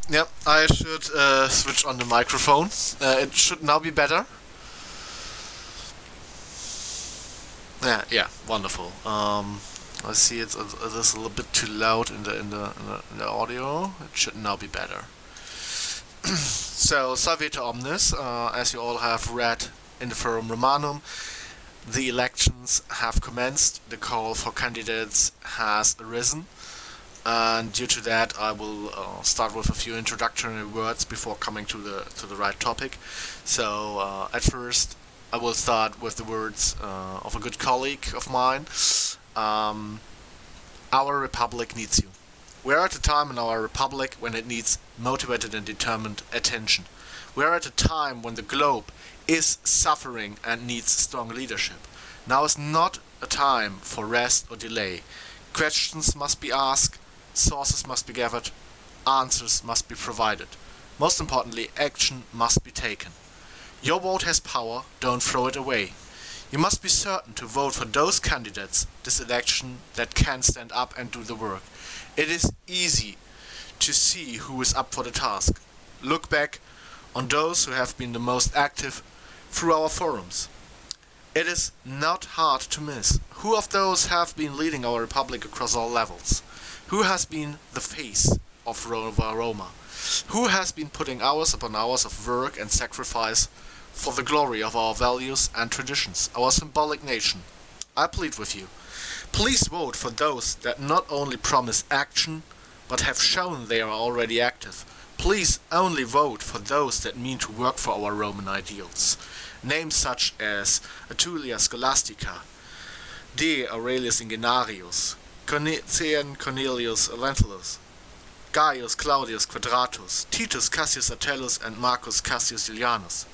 Yep, I should switch on the microphone. It should now be better. Yeah, wonderful. I see it is a little bit too loud in the audio. It should now be better. So, Salvete Omnis, as you all have read in the Forum Romanum, the elections have commenced. The call for candidates has arisen. And due to that, I will start with a few introductory words before coming to the right topic. So, at first, I will start with the words of a good colleague of mine. Our republic needs you. We are at a time in our republic when it needs motivated and determined attention. We are at a time when the globe is suffering and needs strong leadership. Now is not a time for rest or delay. Questions must be asked. Sources must be gathered, answers must be provided. Most importantly, action must be taken. Your vote has power, don't throw it away. You must be certain to vote for those candidates this election that can stand up and do the work. It is easy to see who is up for the task. Look back on those who have been the most active through our forums. It is not hard to miss. Who of those have been leading our republic across all levels? Who has been the face of Roma? Who has been putting hours upon hours of work and sacrifice for the glory of our values and traditions, our symbolic nation? I plead with you. Please vote for those that not only promise action, but have shown they are already active. Please only vote for those that mean to work for our Roman ideals. Names such as Aetulia Scholastica, D. Aurelius Ingenarius, Cornelius Lentulus, Gaius Claudius Quadratus, Titus Cassius Atellus, and Marcus Cassius Julianus.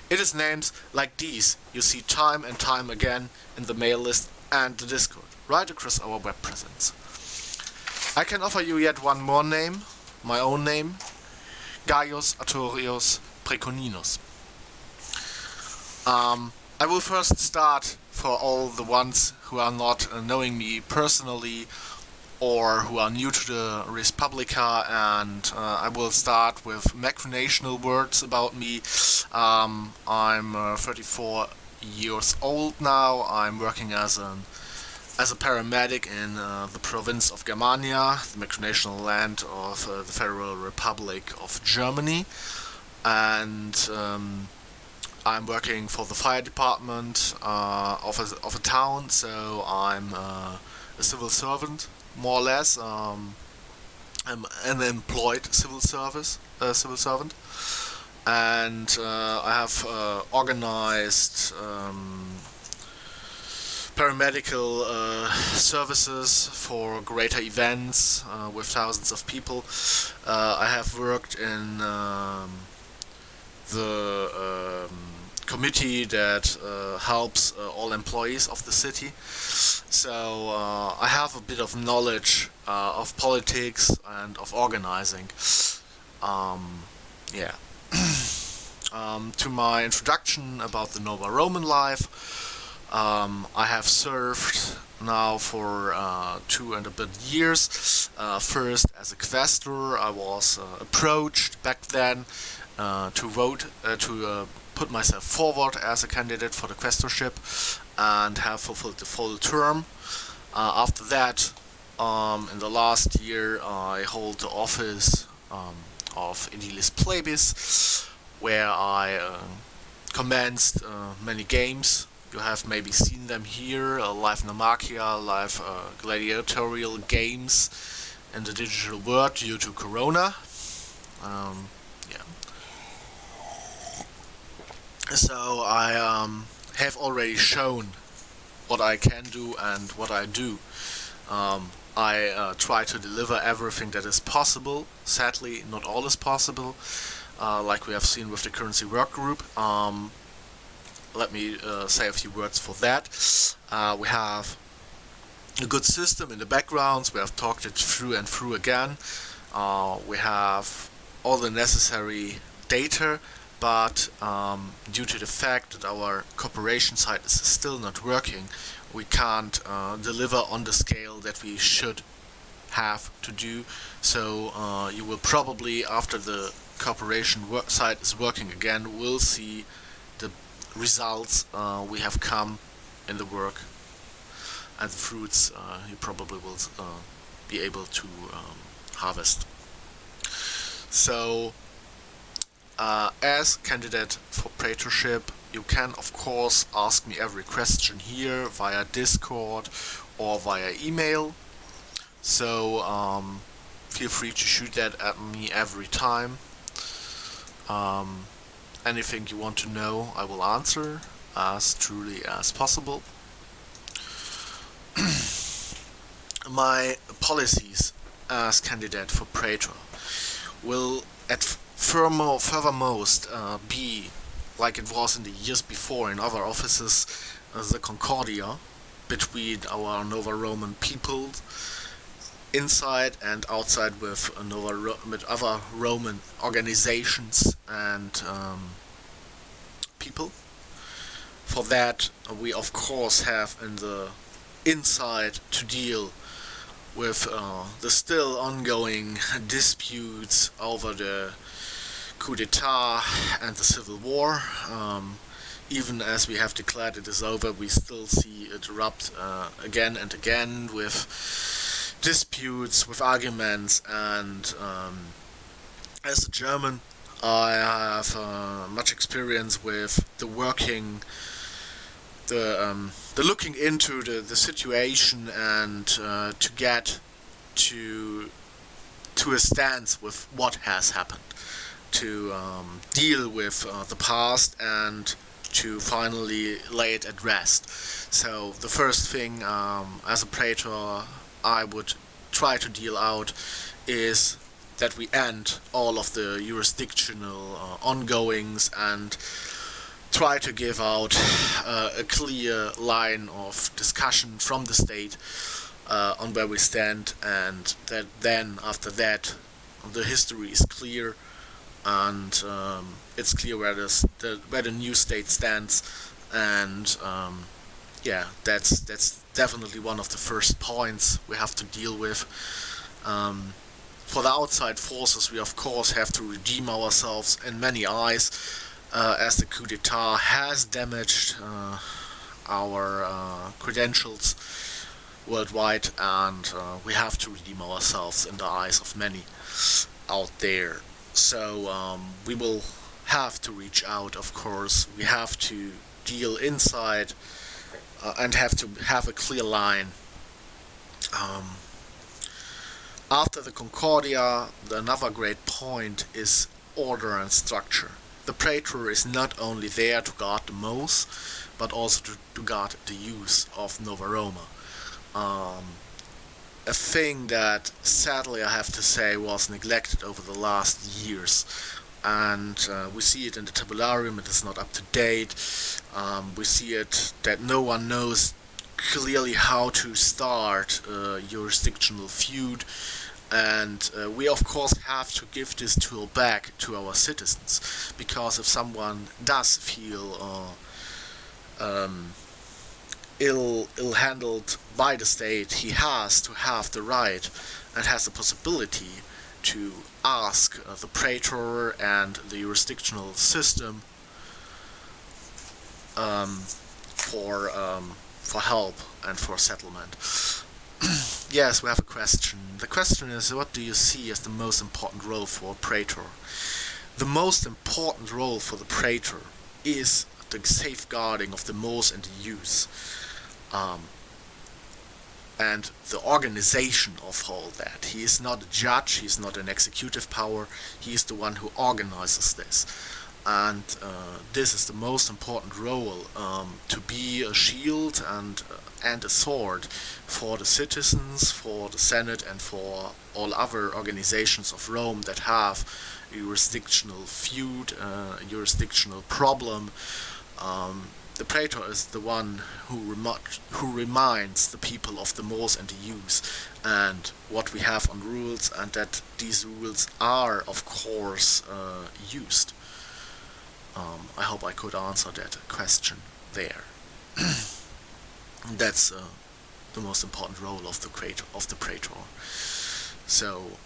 It is names like these you see time and time again in the mail list and the Discord, right across our web presence. I can offer you yet one more name, my own name, Gaius Artorius Praeconinus. I will first start for all the ones who are not knowing me personally or who are new to the Respublica, and I will start with macronational words about me. I'm 34 years old now. I'm working as a paramedic in the province of Germania, the macronational land of the Federal Republic of Germany, and I'm working for the fire department of a town, so I'm a civil servant, more or less. I'm an employed civil servant, and I have organized paramedical services for greater events with thousands of people. I have worked in the committee that helps all employees of the city. So I have a bit of knowledge of politics and of organizing. Yeah. To my introduction about the Nova Roman life, I have served now for 2 and a bit years. First as a questor, I was approached back then to vote, to put myself forward as a candidate for the questorship and have fulfilled the full term. After that, in the last year, I hold the office of Edilis Plebis, where I commenced many games. You have maybe seen them here, live Namarchia, live gladiatorial games in the digital world due to Corona. Yeah. So I have already shown what I can do and what I do. I try to deliver everything that is possible. Sadly, not all is possible, like we have seen with the currency work group. Let me say a few words for that. We have a good system in the backgrounds. We have talked it through and through again. We have all the necessary data, but due to the fact that our cooperation site is still not working, we can't deliver on the scale that we should have to do. So you will probably, after the cooperation site is working again, will see the results we have come in the work, and the fruits you probably will be able to harvest. So as candidate for praetorship, you can of course ask me every question here via Discord or via email. So feel free to shoot that at me every time. Anything you want to know, I will answer as truly as possible. My policies as candidate for Praetor will furthermost be like it was in the years before in other offices, the Concordia between our Nova Roman people inside and outside with other Roman organizations and people. For that, we of course have in the inside to deal with the still ongoing disputes over the coup d'etat and the civil war. Even as we have declared it is over, we still see it erupt again and again with disputes, with arguments, and as a German, I have much experience with the looking into the situation and to get to a stance with what has happened, to deal with the past and to finally lay it at rest. So the first thing as a Praetor I would try to deal out is that we end all of the jurisdictional ongoings and try to give out a clear line of discussion from the state on where we stand, and that then after that the history is clear and it's clear where the new state stands, and that's definitely one of the first points we have to deal with. For the outside forces, we of course have to redeem ourselves in many eyes, as the coup d'etat has damaged our credentials worldwide, and we have to redeem ourselves in the eyes of many out there. So we will have to reach out, of course. We have to deal inside and have to have a clear line. After the Concordia, another great point is order and structure. The Praetor is not only there to guard the mos, but also to guard the use of Nova Roma. A thing that sadly I have to say was neglected over the last years, and we see it in the tabularium. It is not up to date. We see it that no one knows clearly how to start a jurisdictional feud, and we of course have to give this tool back to our citizens, because if someone does feel ill-handled by the state, he has to have the right and has the possibility to ask the Praetor and the jurisdictional system for help and for settlement. Yes, we have a question. The question is, what do you see as the most important role for a Praetor? The most important role for the Praetor is the safeguarding of the mos and the use, and the organization of all that. He is not a judge, he is not an executive power, he is the one who organizes this. And this is the most important role, to be a shield and a sword for the citizens, for the Senate, and for all other organizations of Rome that have a jurisdictional feud, a jurisdictional problem. The Praetor is the one who reminds the people of the mos and the use and what we have on rules, and that these rules are of course used. I hope I could answer that question there. That's the most important role of the Praetor. So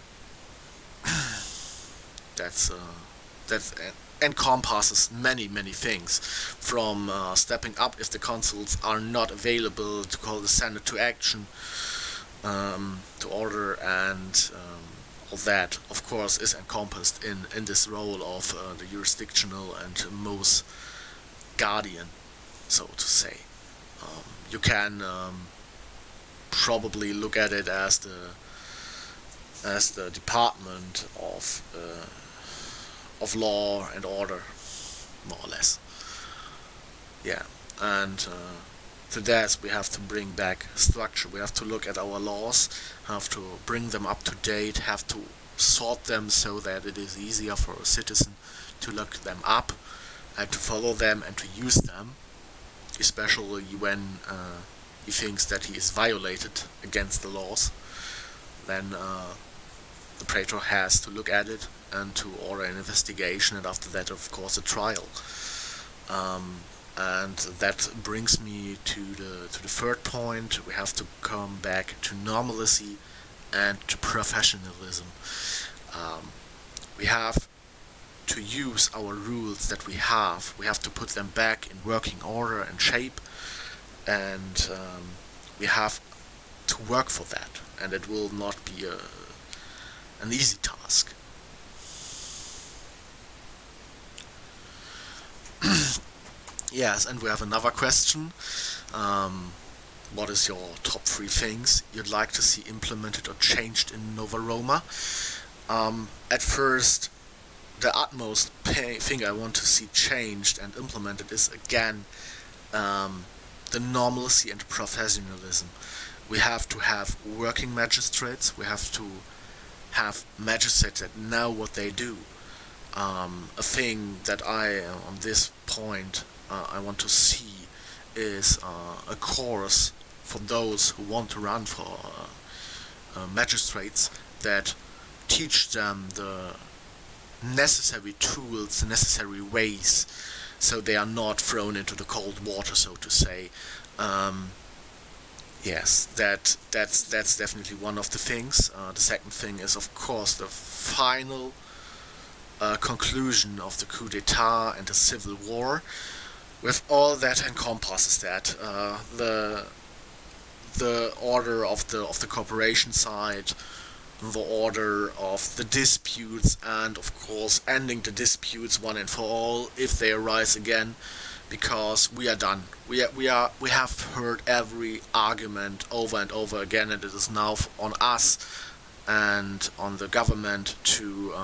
that encompasses many things, from stepping up if the consuls are not available, to call the Senate to action, to order, and all that, of course, is encompassed in this role of the jurisdictional and most guardian, so to say. You can probably look at it as the department of law and order, more or less. Yeah, and to that we have to bring back structure. We have to look at our laws, have to bring them up to date, have to sort them so that it is easier for a citizen to look them up and to follow them and to use them, especially when he thinks that he is violated against the laws. Then the Praetor has to look at it and to order an investigation, and after that, of course, a trial. And that brings me to the third point. We have to come back to normalcy and to professionalism. We have to use our rules that we have. We have to put them back in working order and shape, and we have to work for that. And it will not be an easy task. Yes, and we have another question. What is your top 3 things you'd like to see implemented or changed in Nova Roma? At first, the utmost thing I want to see changed and implemented is, again, the normalcy and professionalism. We have to have working magistrates. We have to have magistrates that know what they do. A thing that on this point, I want to see is a course for those who want to run for magistrates, that teach them the necessary tools, the necessary ways, so they are not thrown into the cold water, so to say. Yes, that's definitely one of the things. The second thing is, of course, the final conclusion of the coup d'etat and the civil war, with all that encompasses that. The order of the corporation side, the order of the disputes, and of course ending the disputes one and for all if they arise again, because we are done. We have heard every argument over and over again, and it is now on us and on the government to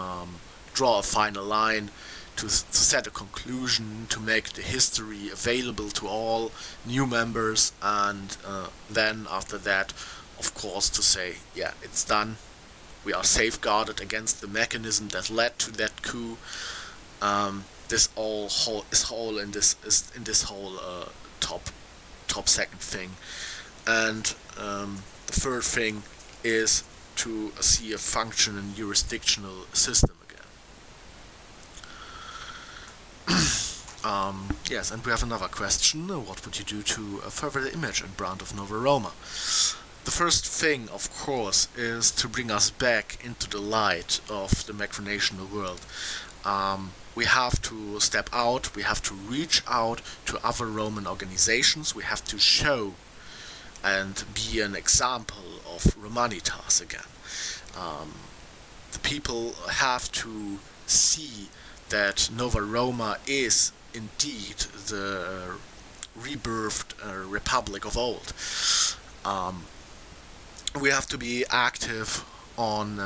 draw a final line, to set a conclusion, to make the history available to all new members, and then after that, of course, to say, yeah, it's done. We are safeguarded against the mechanism that led to that coup. This is whole in this whole top second thing, and the third thing is to see a functioning jurisdictional system again. Yes, and we have another question. What would you do to further the image and brand of Nova Roma? The first thing, of course, is to bring us back into the light of the macronational world. We have to step out, we have to reach out to other Roman organizations, we have to show and be an example of Romanitas again. The people have to see that Nova Roma is indeed the rebirthed republic of old. We have to be active on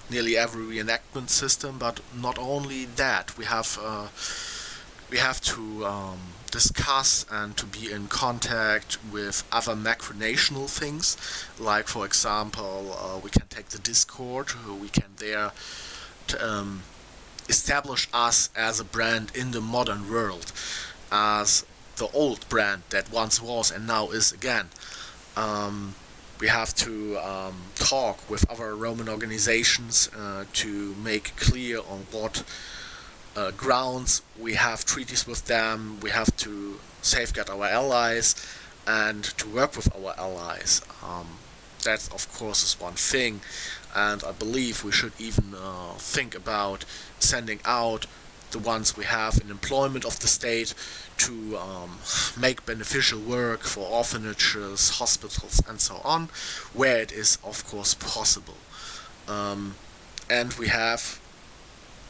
nearly every reenactment system, but not only that. We have to discuss and to be in contact with other macronational things, like, for example, we can take the Discord. We can there establish us as a brand in the modern world, as the old brand that once was and now is again. We have to talk with other Roman organizations to make clear on what grounds we have treaties with them. We have to safeguard our allies and to work with our allies. That, of course, is one thing. and I believe we should even think about sending out the ones we have in employment of the state to make beneficial work for orphanages, hospitals, and so on, where it is of course possible. And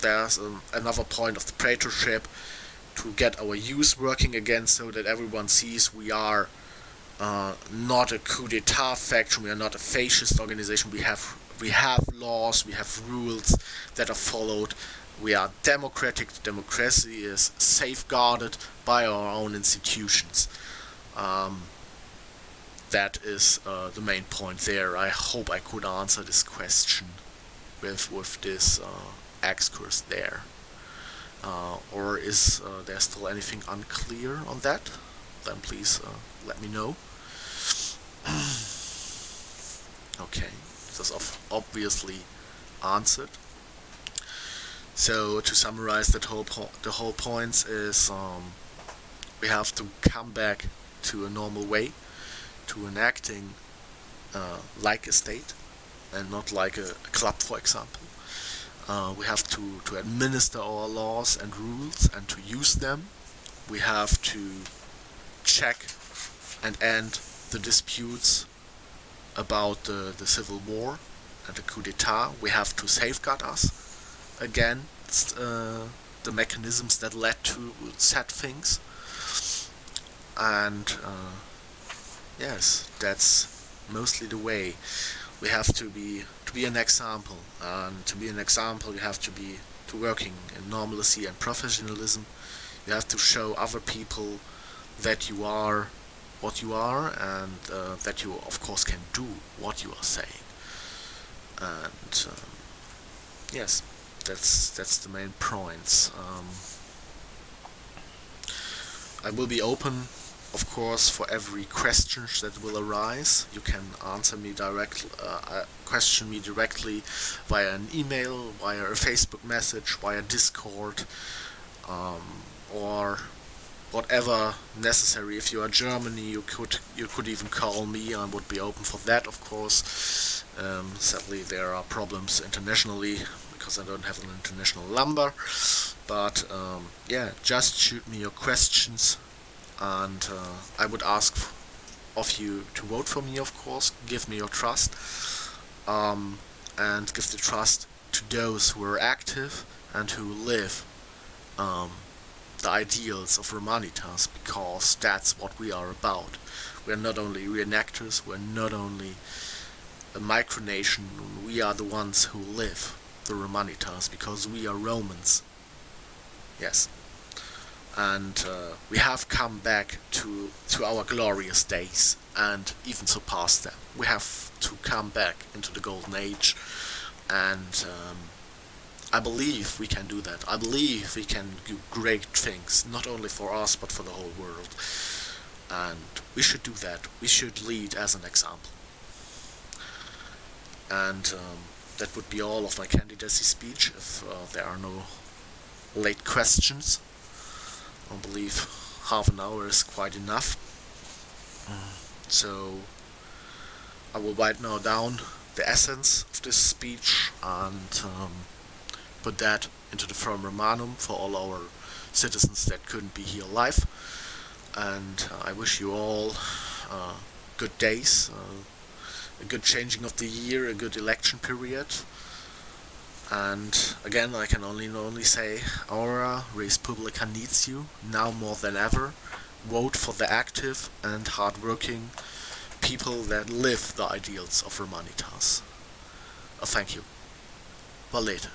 there's another point of the praetorship, to get our youth working again, so that everyone sees we are not a coup d'etat faction, we are not a fascist organization, we have laws, we have rules that are followed, we are democratic, democracy is safeguarded by our own institutions. That is the main point there. I hope I could answer this question with this excursus there. Or is there still anything unclear on that? Then please let me know. Okay, this is obviously answered. So to summarize the whole points is we have to come back to a normal way, to enacting like a state and not like a club, for example. We have to administer our laws and rules and to use them. We have to check and end the disputes about the civil war and the coup d'etat. We have to safeguard us against the mechanisms that led to said things. And yes, that's mostly the way. We have to be an example, and to be an example you have to working in normalcy and professionalism. You have to show other people that you are what you are, and that you of course can do what you are saying. And yes, that's the main points. I will be open, of course, for every question that will arise. You can answer me directly, question me directly via an email, via a Facebook message, via Discord, or whatever necessary. If you are Germany, you could even call me. I would be open for that, of course. Sadly, there are problems internationally because I don't have an international number. But yeah, just shoot me your questions. And I would ask of you to vote for me, of course, give me your trust, and give the trust to those who are active and who live the ideals of Romanitas, because that's what we are about. We are not only reenactors, we are not only a micronation, we are the ones who live the Romanitas, because we are Romans. Yes. And we have come back to our glorious days and even surpassed them. We have to come back into the golden age, and I believe we can do that. I believe we can do great things, not only for us but for the whole world. And we should do that. We should lead as an example. And that would be all of my candidacy speech, if there are no late questions. I believe half an hour is quite enough. So I will write now down the essence of this speech and put that into the Forum Romanum for all our citizens that couldn't be here live. And I wish you all good days, a good changing of the year, a good election period. And again, I can only say, our res publica needs you now more than ever. Vote for the active and hard-working people that live the ideals of Romanitas. Thank you. Valete.